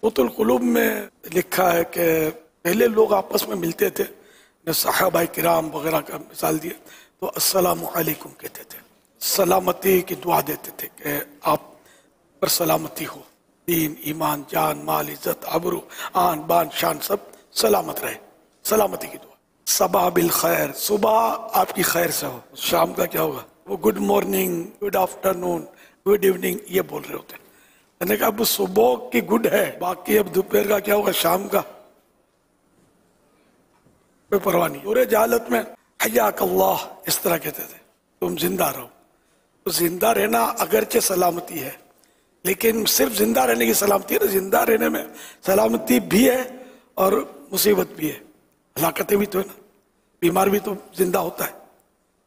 सूरत अल-कुलूब में लिखा है कि पहले लोग आपस में मिलते थे, ने सहाबा किराम वगैरह का मिसाल दिए, तो अस्सलामु अलैकुम कहते थे, सलामती की दुआ देते थे कि आप पर सलामती हो, दीन ईमान जान माल इज्जत आबरू आन बान शान सब सलामत रहे, सलामती की दुआ। सबा बिल खैर, सुबह आपकी खैर से हो, शाम का क्या होगा, वो good morning good afternoon good evening ये बोल रहे होते हैं। मैंने कहा अब सुबह की गुड है, बाकी अब दोपहर का क्या होगा, शाम का कोई परवाह नहीं। पूरे जहालत में हयाक अल्लाह इस तरह कहते थे, तुम जिंदा रहो। तो जिंदा रहना अगरचे सलामती है, लेकिन सिर्फ जिंदा रहने की सलामती है ना, जिंदा रहने में सलामती भी है और मुसीबत भी है, हलाकतें भी तो है ना, बीमार भी तो जिंदा होता है,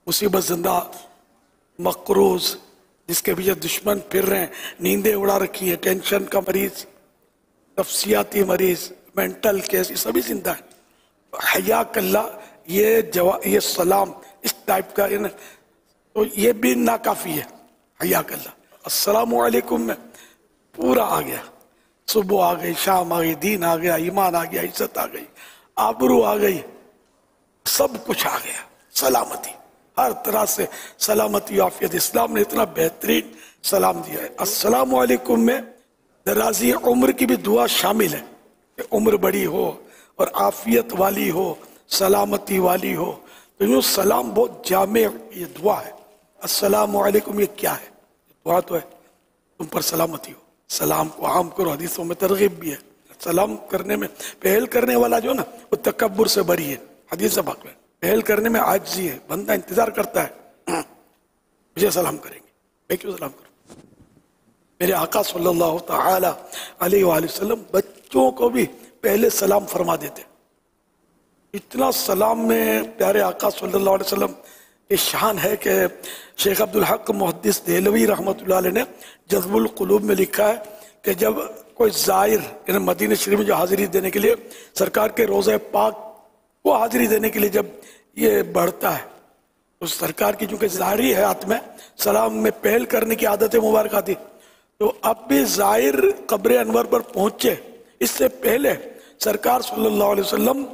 मुसीबत जिंदा, मकरूज जिसके पीछे दुश्मन फिर रहे हैं, नींदें उड़ा रखी है, टेंशन का मरीज, नफ्सियाती मरीज, मेंटल केस, ये सभी जिंदा है। हया कल्ला ये सलाम इस टाइप का है ना, तो ये भी नाकाफी है। हया कल्ला अस्सलामु अलैकुम में पूरा आ गया, सुबह आ गई, शाम आ गई, दीन आ गया, ईमान आ गया, इज्जत आ गई, आबरू आ गई, सब कुछ आ गया, सलामती हर तरह से सलामती आफियत। इस्लाम ने इतना बेहतरीन सलाम दिया है। अस्सलामु अलैकुम में दराजी उम्र की भी दुआ शामिल है कि उम्र बड़ी हो और आफियत वाली हो, सलामती वाली हो। तो यूँ सलाम बहुत जामे ये दुआ है। अस्सलामु अलैकुम ये क्या है, दुआ तो है तुम पर सलामती हो, सलाम को आम करो, हदीसों में तरगीब भी है। सलाम करने में पहल करने वाला जो ना वो तकब्बुर से बरी है, हदीस से पाक में पहल करने में आजिज़ी है। बंदा इंतजार करता है मुझे सलाम करेंगे, मैं क्यों सलाम करूं। मेरे आका सल्लल्लाहु तआला अलैहि वसल्लम बच्चों को भी पहले सलाम फरमा देते। इतना सलाम में प्यारे आका सल्लल्लाहु अलैहि वसल्लम की शान है कि शेख अब्दुल हक मुहद्दिस देहलवी रहमतुल्लाह अलैह ने जज़्बुल कुलूब में लिखा है कि जब कोई ज़ाहिर यानी मदीना शरीफ में जो हाजिरी देने के लिए सरकार के रोज़े पाक को हाजिरी देने के लिए जब ये बढ़ता है, तो सरकार की चूंकि ज़ाहिरी हयात में सलाम में पहल करने की आदत मुबारक थी, तो अब भी ज़ाहिर कब्र अनवर पर पहुंचे इससे पहले सरकार सल्लल्लाहु अलैहि वसल्लम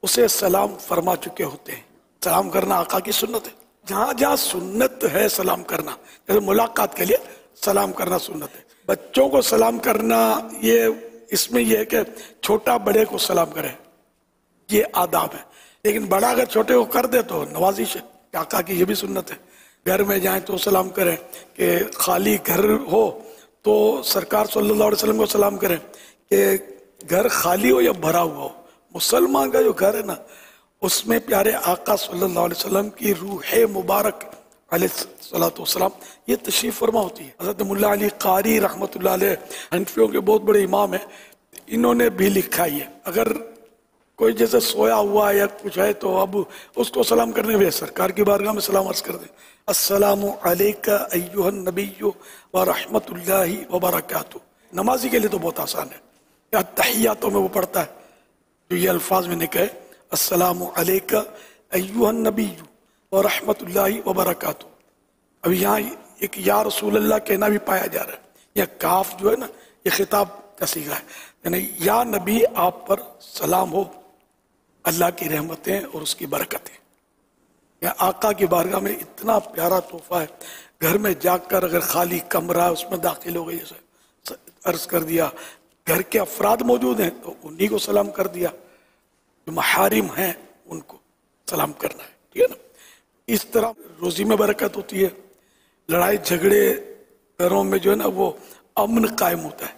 उसे सलाम फरमा चुके होते हैं। सलाम करना आका की सुन्नत है। जहाँ जहाँ सुन्नत है सलाम करना, जैसे मुलाकात के लिए सलाम करना सुन्नत है। बच्चों को सलाम करना ये इसमें यह है कि छोटा बड़े को सलाम करे, ये आदाब है। लेकिन बड़ा अगर छोटे को कर दे तो नवाजिश है, आका की ये भी सुन्नत है। घर में जाएं तो सलाम करें, कि खाली घर हो तो सरकार सल्लल्लाहु अलैहि वसल्लम को सलाम करें कि घर खाली हो या भरा हुआ हो। मुसलमान का जो घर है ना, उसमें प्यारे आका सल्लल्लाहु अलैहि वसल्लम की रूह मुबारक अलैहिस्सलातु वस्सलाम ये तशरीफ फरमा होती है। हज़रत मुल्ला अली कारी रहमतुल्लाह अलैह हनफियों के बहुत बड़े इमाम हैं, इन्होंने भी लिखा है अगर कोई जैसे सोया हुआ या कुछ है तो अब उसको सलाम करने में सरकार की बारगाह में सलाम अर्ज कर दे, अस्सलामु अलैका अय्युहन नबिय्यु व रहमतुल्लाहि व बरकातुहू। नमाजी के लिए तो बहुत आसान है, या तहियातों में वो पढ़ता है जो ये अल्फाज मैंने कहे, अस्सलामु अलैका अय्युहन नबिय्यु व रहमतुल्लाहि व बरकातुहू। अब यहाँ एक या रसूल अल्लाह कहना भी पाया जा रहा है। यह काफ जो है ना, ये खिताब का सीगा है, यानी या नबी आप पर सलाम हो, अल्लाह की रहमतें और उसकी बरकतें। या आका की बारगाह में इतना प्यारा तोहफा है। घर में जाकर अगर खाली कमरा है उसमें दाखिल हो गई, जैसे अर्ज कर दिया, घर के अफराद मौजूद हैं तो उन्हीं को सलाम कर दिया, जो महारिम हैं उनको सलाम करना है, ठीक है ना। इस तरह रोजी में बरकत होती है। लड़ाई झगड़े घरों में जो है ना वो अमन कायम होता है।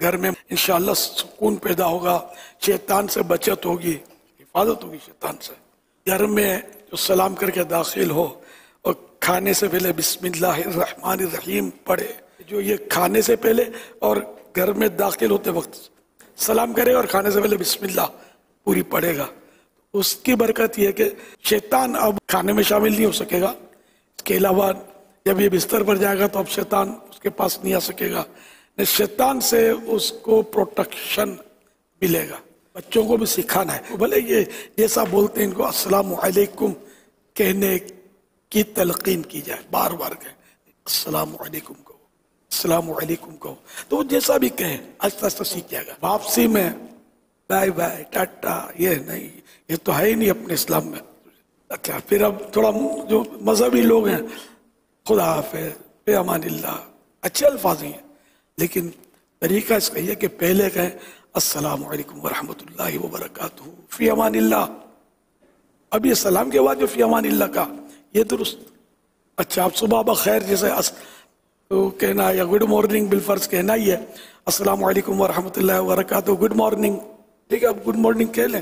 घर में इंशाअल्लाह सुकून पैदा होगा, शैतान से बचत होगी, हिफाजत होगी शैतान से। घर में जो सलाम करके दाखिल हो और खाने से पहले बिस्मिल्लाहिर्रहमानिर्रहीम पढ़े, जो ये खाने से पहले और घर में दाखिल होते वक्त सलाम करेगा और खाने से पहले बिस्मिल्लाह पूरी पढ़ेगा, उसकी बरकत यह है कि शैतान अब खाने में शामिल नहीं हो सकेगा। इसके अलावा जब ये बिस्तर पर जाएगा तो अब शैतान उसके पास नहीं आ सकेगा, शैतान से उसको प्रोटेक्शन मिलेगा। बच्चों को भी सिखाना है, भले ये जैसा बोलते हैं इनको अस्सलामु अलैकुम कहने की तलकीन की जाए, बार बार कहें अस्सलामु अलैकुम को, السلام علیکم کہو، تو وہ جیسا بھی کہیں آہستہ آہستہ سیکھ جائے گا. واپسی میں بائے بائے ٹاٹا یہ نہیں، یہ تو ہے ہی نہیں اپنے اسلام میں. اچھا پھر اب تھوڑا جو مذہبی لوگ ہیں، خدا حافظ، فی امان اللہ، اچھے الفاظ ہی ہیں، لیکن طریقہ اس کا یہ کہ پہلے کہیں السلام علیکم ورحمۃ اللہ وبرکاتہ فی امان اللہ. اب یہ سلام کے بعد جو فی امان اللہ کا، یہ درست. اچھا آپ صبح بخیر جیسے تو کہنا، یا گڈ مارننگ بالفرض کہنا ہی ہے، السلام علیکم ورحمۃ اللہ وبرکاتہ گڈ مارننگ. ٹھیک ہے، اب گڈ مارننگ کہہ لیں،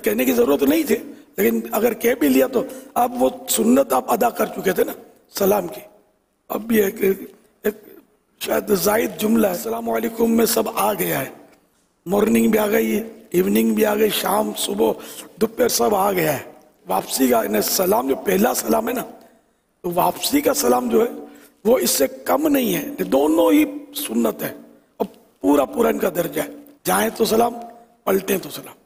کہنے کی ضرورت نہیں تھی، لیکن اگر کہہ بھی لیا تو اب وہ سنت آپ ادا کر چکے تھے نا سلام کی. اب بھی ایک شاید زائد جملہ ہے، السلام علیکم میں سب آ گیا ہے. مارننگ بھی آ گئی، ایوننگ بھی آ گئی، شام صبح دوپہر سب آ گیا ہے. واپسی کا سلام جو پہلا سلام ہے نا، تو واپسی کا سلام جو ہے وہ اس سے کم نہیں ہے، دونوں ہی سنت ہے اور پورا ان کا درجہ ہے. جائیں تو سلام، پلٹیں تو سلام.